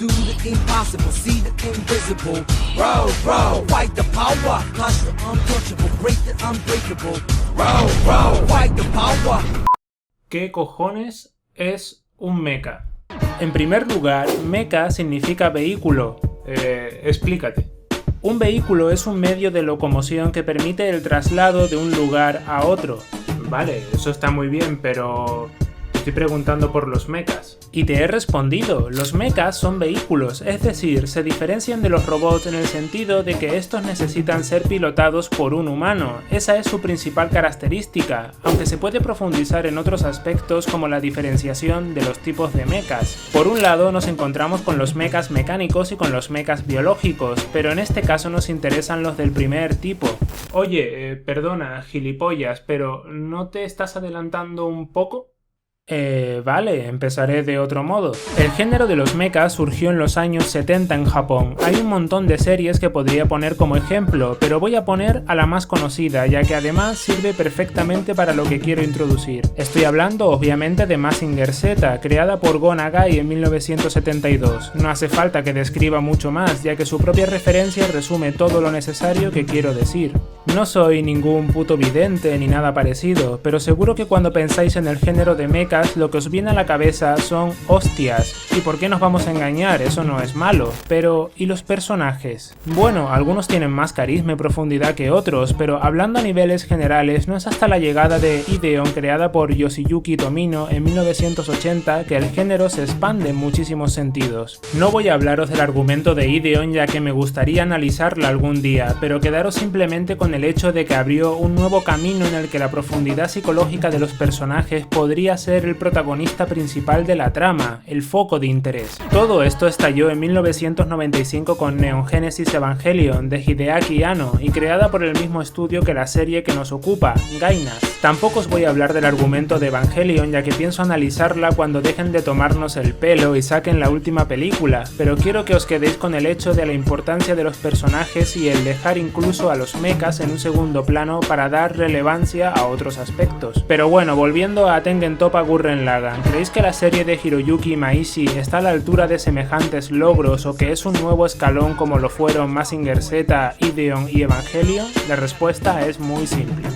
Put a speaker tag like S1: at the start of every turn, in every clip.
S1: do the impossible, see the invisible. Row, row, fight the power, touch the untouchable, break the unbreakable. Row, row, fight the power.
S2: ¿Qué cojones es un mecha? En primer lugar, mecha significa vehículo. Explícate. Un vehículo es un medio de locomoción que permite el traslado de un lugar a otro. Vale, eso está muy bien, pero estoy preguntando por los mechas. Y te he respondido, los mechas son vehículos, es decir, se diferencian de los robots en el sentido de que estos necesitan ser pilotados por un humano. Esa es su principal característica, aunque se puede profundizar en otros aspectos como la diferenciación de los tipos de mechas. Por un lado nos encontramos con los mechas mecánicos y con los mechas biológicos, pero en este caso nos interesan los del primer tipo. Oye, perdona, gilipollas, pero ¿no te estás adelantando un poco? Vale, empezaré de otro modo. El género de los mechas surgió en los años 70 en Japón. Hay un montón de series que podría poner como ejemplo, pero voy a poner a la más conocida, ya que además sirve perfectamente para lo que quiero introducir. Estoy hablando obviamente de Mazinger Z, creada por Go Nagai en 1972. No hace falta que describa mucho más, ya que su propia referencia resume todo lo necesario que quiero decir. No soy ningún puto vidente ni nada parecido, pero seguro que cuando pensáis en el género de mechas lo que os viene a la cabeza son hostias. ¿Y por qué nos vamos a engañar? Eso no es malo. Pero, ¿y los personajes? Bueno, algunos tienen más carisma y profundidad que otros, pero hablando a niveles generales, no es hasta la llegada de Ideon, creada por Yoshiyuki Tomino en 1980, que el género se expande en muchísimos sentidos. No voy a hablaros del argumento de Ideon, ya que me gustaría analizarla algún día, pero quedaros simplemente con el hecho de que abrió un nuevo camino en el que la profundidad psicológica de los personajes podría ser el protagonista principal de la trama, el foco de interés. Todo esto estalló en 1995 con Neon Genesis Evangelion de Hideaki Anno y creada por el mismo estudio que la serie que nos ocupa, Gainas. Tampoco os voy a hablar del argumento de Evangelion, ya que pienso analizarla cuando dejen de tomarnos el pelo y saquen la última película, pero quiero que os quedéis con el hecho de la importancia de los personajes y el dejar incluso a los mechas en un segundo plano para dar relevancia a otros aspectos. Pero bueno, volviendo a Tengen Toppa Gurren Lagann, ¿creéis que la serie de Hiroyuki Imaishi está a la altura de semejantes logros o que es un nuevo escalón como lo fueron Mazinger Z, Ideon y Evangelion? La respuesta es muy simple.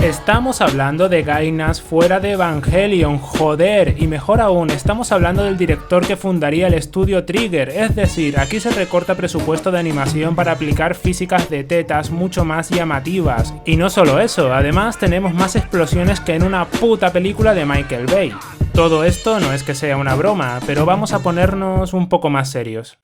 S2: Estamos hablando de Gainas fuera de Evangelion, joder, y mejor aún, estamos hablando del director que fundaría el estudio Trigger, es decir, aquí se recorta presupuesto de animación para aplicar físicas de tetas mucho más llamativas. Y no solo eso, además tenemos más explosiones que en una puta película de Michael Bay. Todo esto no es que sea una broma, pero vamos a ponernos un poco más serios.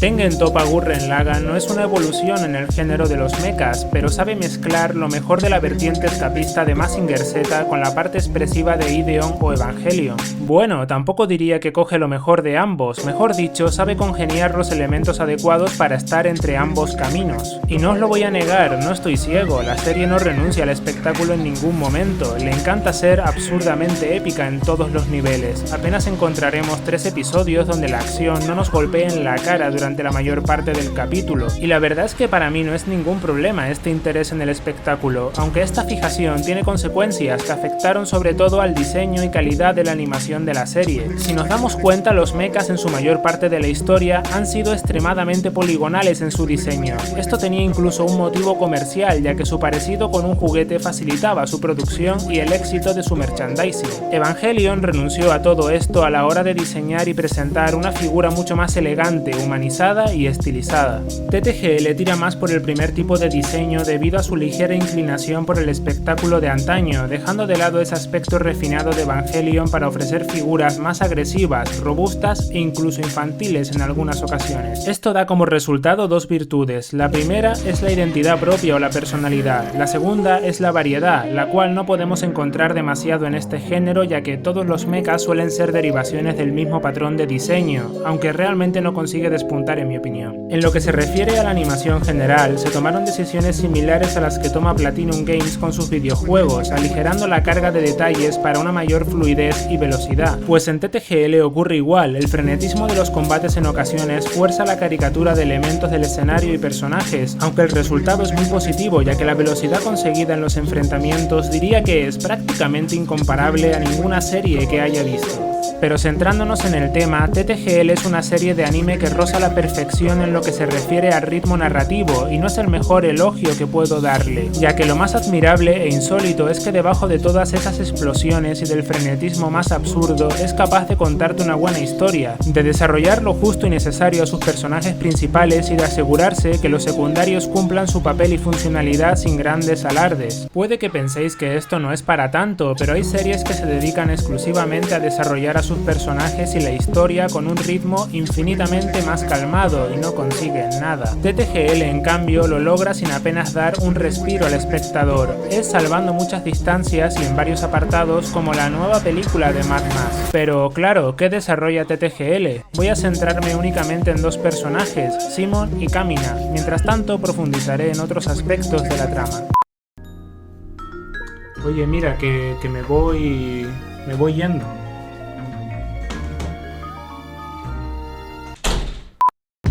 S2: Tengen Toppa Gurren Lagann no es una evolución en el género de los mechas, pero sabe mezclar lo mejor de la vertiente escapista de Mazinger Z con la parte expresiva de Ideon o Evangelion. Bueno, tampoco diría que coge lo mejor de ambos, mejor dicho, sabe congeniar los elementos adecuados para estar entre ambos caminos. Y no os lo voy a negar, no estoy ciego, la serie no renuncia al espectáculo en ningún momento, le encanta ser absurdamente épica en todos los niveles. Apenas encontraremos 3 episodios donde la acción no nos golpee en la cara durante la mayor parte del capítulo, y la verdad es que para mí no es ningún problema este interés en el espectáculo, aunque esta fijación tiene consecuencias que afectaron sobre todo al diseño y calidad de la animación de la serie. Si nos damos cuenta, los mechas en su mayor parte de la historia han sido extremadamente poligonales en su diseño. Esto tenía incluso un motivo comercial, ya que su parecido con un juguete facilitaba su producción y el éxito de su merchandising. Evangelion renunció a todo esto a la hora de diseñar y presentar una figura mucho más elegante, humanizada y estilizada. TTG le tira más por el primer tipo de diseño debido a su ligera inclinación por el espectáculo de antaño, dejando de lado ese aspecto refinado de Evangelion para ofrecer figuras más agresivas, robustas e incluso infantiles en algunas ocasiones. Esto da como resultado dos virtudes. La primera es la identidad propia o la personalidad. La segunda es la variedad, la cual no podemos encontrar demasiado en este género, ya que todos los mechas suelen ser derivaciones del mismo patrón de diseño, aunque realmente no consigue despuntar preguntar en mi opinión. En lo que se refiere a la animación general, se tomaron decisiones similares a las que toma Platinum Games con sus videojuegos, aligerando la carga de detalles para una mayor fluidez y velocidad. Pues en TTGL ocurre igual, el frenetismo de los combates en ocasiones fuerza la caricatura de elementos del escenario y personajes, aunque el resultado es muy positivo, ya que la velocidad conseguida en los enfrentamientos diría que es prácticamente incomparable a ninguna serie que haya visto. Pero centrándonos en el tema, TTGL es una serie de anime que roza la perfección en lo que se refiere al ritmo narrativo, y no es el mejor elogio que puedo darle, ya que lo más admirable e insólito es que debajo de todas esas explosiones y del frenetismo más absurdo es capaz de contarte una buena historia, de desarrollar lo justo y necesario a sus personajes principales y de asegurarse que los secundarios cumplan su papel y funcionalidad sin grandes alardes. Puede que penséis que esto no es para tanto, pero hay series que se dedican exclusivamente a desarrollar a sus personajes y la historia con un ritmo infinitamente más calmado y no consiguen nada. TTGL en cambio lo logra sin apenas dar un respiro al espectador, es salvando muchas distancias y en varios apartados como la nueva película de Mad Max. Pero claro, ¿qué desarrolla TTGL? Voy a centrarme únicamente en dos personajes, Simon y Kamina, mientras tanto profundizaré en otros aspectos de la trama. Oye, mira, que me voy yendo.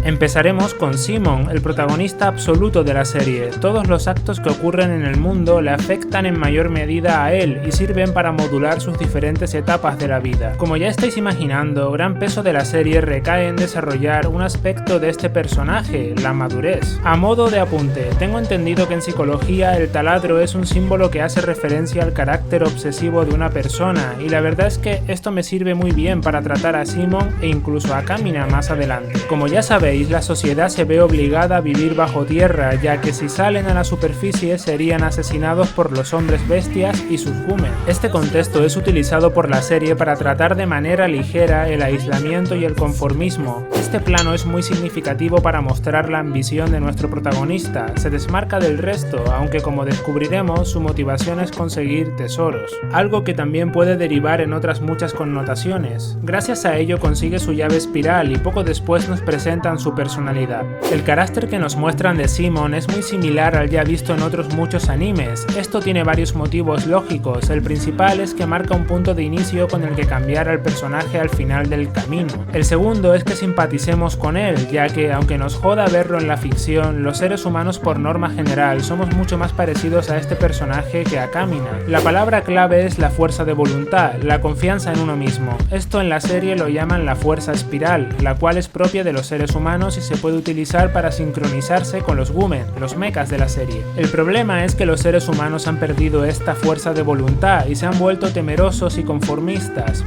S2: Empezaremos con Simon, el protagonista absoluto de la serie. Todos los actos que ocurren en el mundo le afectan en mayor medida a él y sirven para modular sus diferentes etapas de la vida. Como ya estáis imaginando, gran peso de la serie recae en desarrollar un aspecto de este personaje, la madurez. A modo de apunte, tengo entendido que en psicología el taladro es un símbolo que hace referencia al carácter obsesivo de una persona, y la verdad es que esto me sirve muy bien para tratar a Simon e incluso a Kamina más adelante. Como ya sabéis, la sociedad se ve obligada a vivir bajo tierra, ya que si salen a la superficie serían asesinados por los hombres bestias y sus Gumen. Este contexto es utilizado por la serie para tratar de manera ligera el aislamiento y el conformismo. Este plano es muy significativo para mostrar la ambición de nuestro protagonista. Se desmarca del resto, aunque como descubriremos, su motivación es conseguir tesoros, algo que también puede derivar en otras muchas connotaciones. Gracias a ello consigue su llave espiral y poco después nos presentan su personalidad. El carácter que nos muestran de Simon es muy similar al ya visto en otros muchos animes. Esto tiene varios motivos lógicos. El principal es que marca un punto de inicio con el que cambiar al personaje al final del camino. El segundo es que simpaticemos con él, ya que aunque nos joda verlo en la ficción, los seres humanos por norma general somos mucho más parecidos a este personaje que a Kamina. La palabra clave es la fuerza de voluntad, la confianza en uno mismo. Esto en la serie lo llaman la fuerza espiral, la cual es propia de los seres humanos y se puede utilizar para sincronizarse con los Gumen, los mechas de la serie. El problema es que los seres humanos han perdido esta fuerza de voluntad y se han vuelto temerosos y conformistas.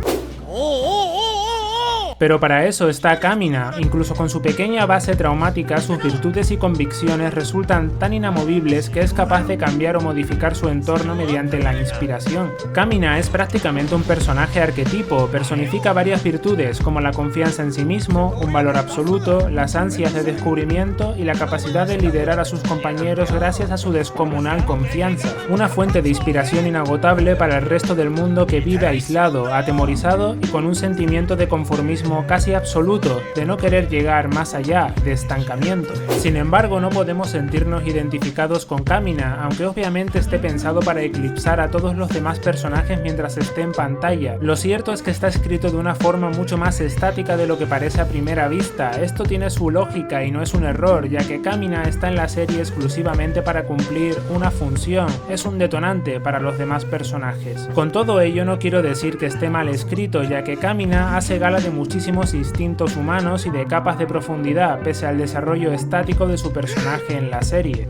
S2: Pero para eso está Kamina. Incluso con su pequeña base traumática, sus virtudes y convicciones resultan tan inamovibles que es capaz de cambiar o modificar su entorno mediante la inspiración. Kamina es prácticamente un personaje arquetipo, personifica varias virtudes como la confianza en sí mismo, un valor absoluto, las ansias de descubrimiento y la capacidad de liderar a sus compañeros gracias a su descomunal confianza. Una fuente de inspiración inagotable para el resto del mundo que vive aislado, atemorizado y con un sentimiento de conformismo casi absoluto, de no querer llegar más allá, de estancamiento. Sin embargo, no podemos sentirnos identificados con Kamina, aunque obviamente esté pensado para eclipsar a todos los demás personajes mientras esté en pantalla. Lo cierto es que está escrito de una forma mucho más estática de lo que parece a primera vista. Esto tiene su lógica y no es un error, ya que Kamina está en la serie exclusivamente para cumplir una función, es un detonante para los demás personajes. Con todo ello no quiero decir que esté mal escrito, ya que Kamina hace gala de muchísimos instintos humanos y de capas de profundidad, pese al desarrollo estático de su personaje en la serie.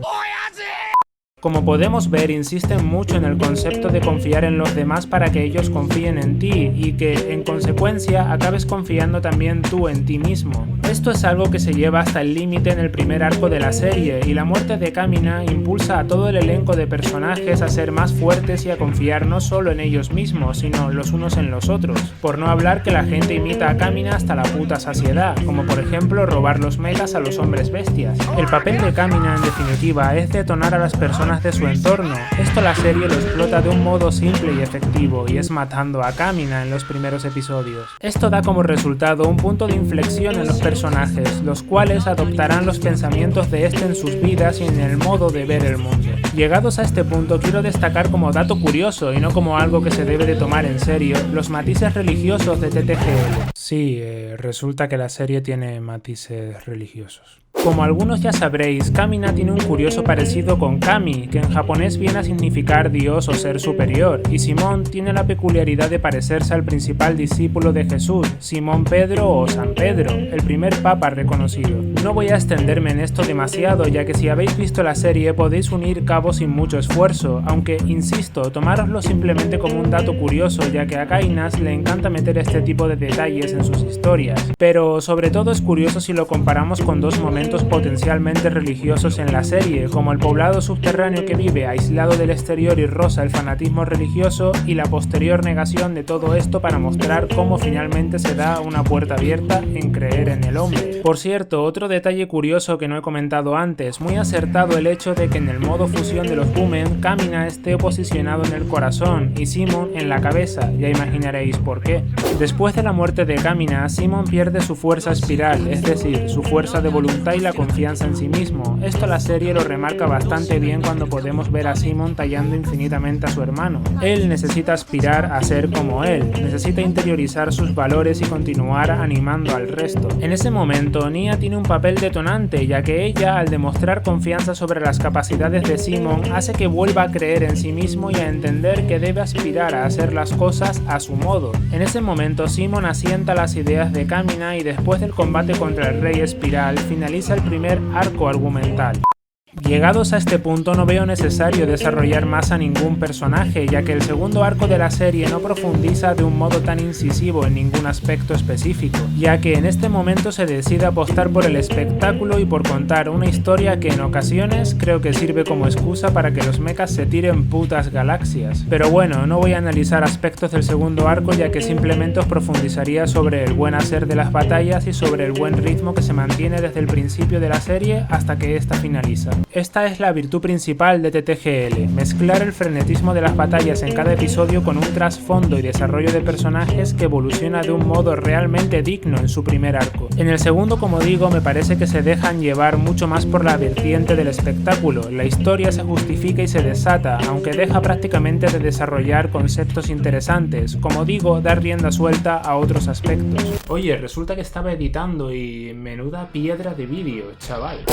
S2: Como podemos ver, insisten mucho en el concepto de confiar en los demás para que ellos confíen en ti y que, en consecuencia, acabes confiando también tú en ti mismo. Esto es algo que se lleva hasta el límite en el primer arco de la serie, y la muerte de Kamina impulsa a todo el elenco de personajes a ser más fuertes y a confiar no solo en ellos mismos, sino los unos en los otros. Por no hablar que la gente imita a Kamina hasta la puta saciedad, como por ejemplo robar los mechas a los hombres bestias. El papel de Kamina, en definitiva, es detonar a las personas personas de su entorno. Esto la serie lo explota de un modo simple y efectivo, y es matando a Kamina en los primeros episodios. Esto da como resultado un punto de inflexión en los personajes, los cuales adoptarán los pensamientos de este en sus vidas y en el modo de ver el mundo. Llegados a este punto, quiero destacar como dato curioso y no como algo que se debe de tomar en serio, los matices religiosos de TTGL. Sí, resulta que la serie tiene matices religiosos. Como algunos ya sabréis, Kamina tiene un curioso parecido con Kami, que en japonés viene a significar Dios o ser superior, y Simón tiene la peculiaridad de parecerse al principal discípulo de Jesús, Simón Pedro o San Pedro, el primer papa reconocido. No voy a extenderme en esto demasiado, ya que si habéis visto la serie podéis unir cabos sin mucho esfuerzo, aunque, insisto, tomároslo simplemente como un dato curioso, ya que a Kainas le encanta meter este tipo de detalles en sus historias. Pero sobre todo es curioso si lo comparamos con dos momentos potencialmente religiosos en la serie, como el poblado subterráneo que vive aislado del exterior y roza el fanatismo religioso, y la posterior negación de todo esto para mostrar cómo finalmente se da una puerta abierta en creer en el hombre. Por cierto, otro detalle curioso que no he comentado antes, muy acertado el hecho de que en el modo fusión de los Gumen, Kamina esté posicionado en el corazón y Simon en la cabeza, ya imaginaréis por qué. Después de la muerte de Kamina, Simon pierde su fuerza espiral, es decir, su fuerza de voluntad y la confianza en sí mismo. Esto la serie lo remarca bastante bien cuando podemos ver a Simon tallando infinitamente a su hermano. Él necesita aspirar a ser como él, necesita interiorizar sus valores y continuar animando al resto. En ese momento, Nia tiene un papel detonante, ya que ella, al demostrar confianza sobre las capacidades de Simon, hace que vuelva a creer en sí mismo y a entender que debe aspirar a hacer las cosas a su modo. En ese momento, Simon asienta las ideas de Kamina y después del combate contra el Rey Espiral, finaliza el primer arco argumental. Llegados a este punto no veo necesario desarrollar más a ningún personaje, ya que el segundo arco de la serie no profundiza de un modo tan incisivo en ningún aspecto específico, ya que en este momento se decide apostar por el espectáculo y por contar una historia que en ocasiones creo que sirve como excusa para que los mechas se tiren putas galaxias. Pero bueno, no voy a analizar aspectos del segundo arco, ya que simplemente os profundizaría sobre el buen hacer de las batallas y sobre el buen ritmo que se mantiene desde el principio de la serie hasta que esta finaliza. Esta es la virtud principal de TTGL, mezclar el frenetismo de las batallas en cada episodio con un trasfondo y desarrollo de personajes que evoluciona de un modo realmente digno en su primer arco. En el segundo, como digo, me parece que se dejan llevar mucho más por la vertiente del espectáculo, la historia se justifica y se desata, aunque deja prácticamente de desarrollar conceptos interesantes, como digo, dar rienda suelta a otros aspectos. Oye, resulta que estaba editando y menuda piedra de vídeo, chaval.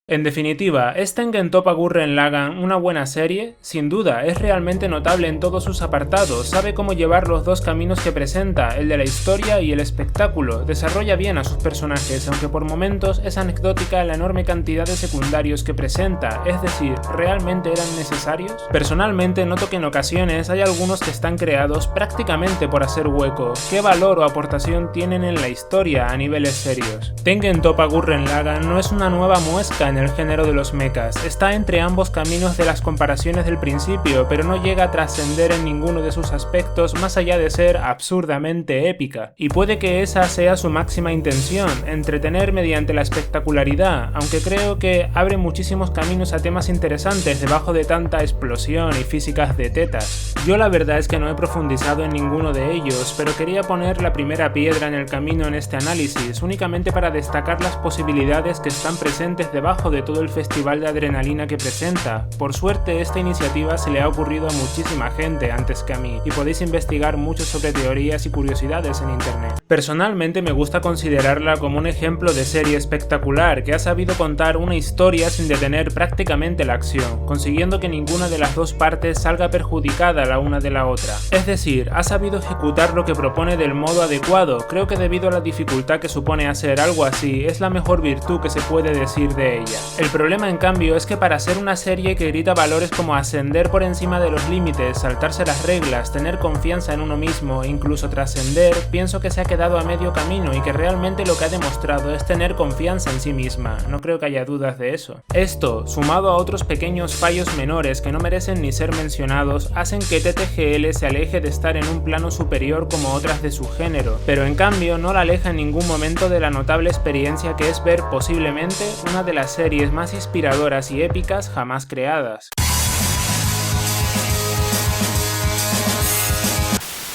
S2: En definitiva, ¿es Tengen Toppa Gurren Lagann una buena serie? Sin duda, es realmente notable en todos sus apartados, sabe cómo llevar los dos caminos que presenta, el de la historia y el espectáculo, desarrolla bien a sus personajes, aunque por momentos es anecdótica la enorme cantidad de secundarios que presenta, es decir, ¿realmente eran necesarios? Personalmente noto que en ocasiones hay algunos que están creados prácticamente por hacer hueco. ¿Qué valor o aportación tienen en la historia a niveles serios? Tengen Toppa Gurren Lagann no es una nueva muesca en el género de los mechas, está entre ambos caminos de las comparaciones del principio, pero no llega a trascender en ninguno de sus aspectos más allá de ser absurdamente épica. Y puede que esa sea su máxima intención, entretener mediante la espectacularidad, aunque creo que abre muchísimos caminos a temas interesantes debajo de tanta explosión y físicas de tetas. Yo la verdad es que no he profundizado en ninguno de ellos, pero quería poner la primera piedra en el camino en este análisis, únicamente para destacar las posibilidades que están presentes debajo de todo el festival de adrenalina que presenta. Por suerte, esta iniciativa se le ha ocurrido a muchísima gente antes que a mí, y podéis investigar mucho sobre teorías y curiosidades en internet. Personalmente me gusta considerarla como un ejemplo de serie espectacular que ha sabido contar una historia sin detener prácticamente la acción, consiguiendo que ninguna de las dos partes salga perjudicada la una de la otra. Es decir, ha sabido ejecutar lo que propone del modo adecuado. Creo que debido a la dificultad que supone hacer algo así, es la mejor virtud que se puede decir de ella. El problema, en cambio, es que para ser una serie que grita valores como ascender por encima de los límites, saltarse las reglas, tener confianza en uno mismo e incluso trascender, pienso que se ha quedado a medio camino y que realmente lo que ha demostrado es tener confianza en sí misma, no creo que haya dudas de eso. Esto, sumado a otros pequeños fallos menores que no merecen ni ser mencionados, hacen que TTGL se aleje de estar en un plano superior como otras de su género, pero en cambio no la aleja en ningún momento de la notable experiencia que es ver posiblemente una de las series más inspiradoras y épicas jamás creadas.